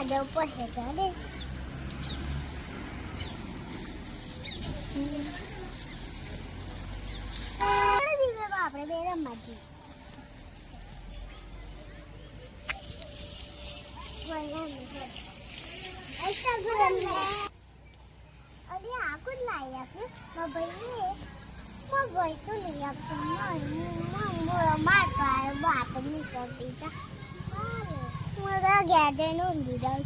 આડો પડે ઘરે આપણે બે રમવાથી અરે આખું જ લાવી આપ્યું ભાઈ તો લઈ આપ્યું માર વાત નહીં કરતી હું ઘેર જઈને ઊંઘી જાઉં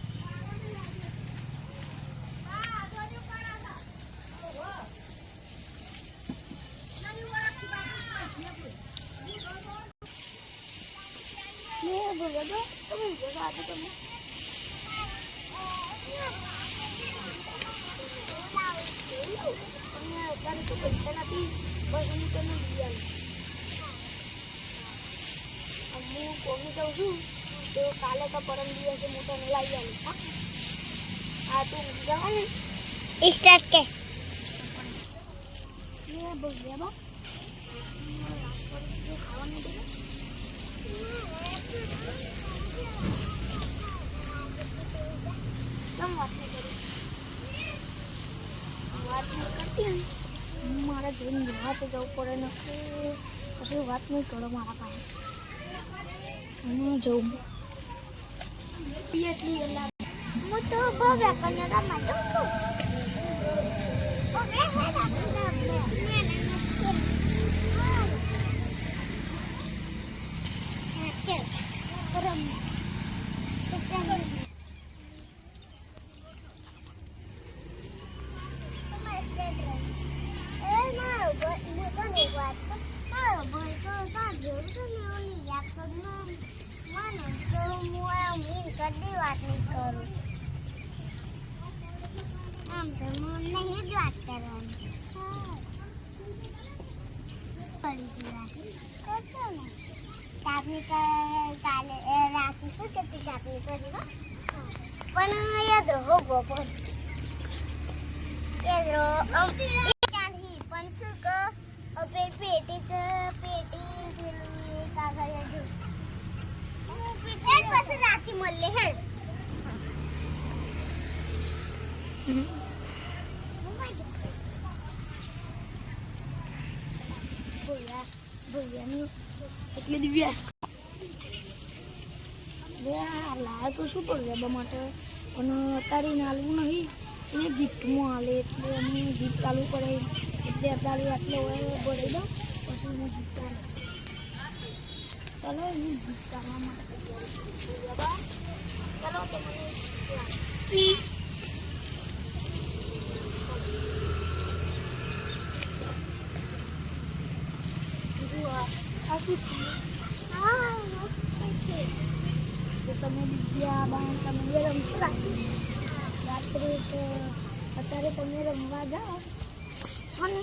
બોલો તો તમે આજે તમે અત્યારે તો પૈસા નથી બસ હું તને લઈ આવી હું કોમી જાઉં છું તો કાલે તો પરમ દિવસે હું તને લાવી આવી હા તું જવાનું સ્ટાર્ટ કે બોલ્યા બા ખાવાનું મારા જોઈને નિહાતે જવું પડે ને પછી વાત નહીં કરો મારા પાસે જવું હું તો બહુ કન્નડામાં જઉં છું કદી વાત નહીં કરું આમ તો મને જ વાત કરવાની કાપની કાલે રાખીશું કેટલી કાપની કરી પણ યાદ રહો બપોર યાદ રહો ચાલી પણ શું કહો પેટી કાગળ પછી રાતી મળે હેડ એટલે દિવ્યા લાવે તો શું પડે માટે અને અત્યારે નાલવું નહીં એને ગિફ્ટમાં હાલે એટલે અમે ગિફ્ટ ચાલુ પડે એટલે અત્યારે આટલે ભરાઈ દઉં પછી એને ગિફ્ટ ચાલે ચાલો એને ગિફ્ટ ચાલવા માટે ચાલો આ શું છે તમે વિદ્યા બાણ તમે રમશો રાત્રે તો અત્યારે તમે રમવા જાઓ અને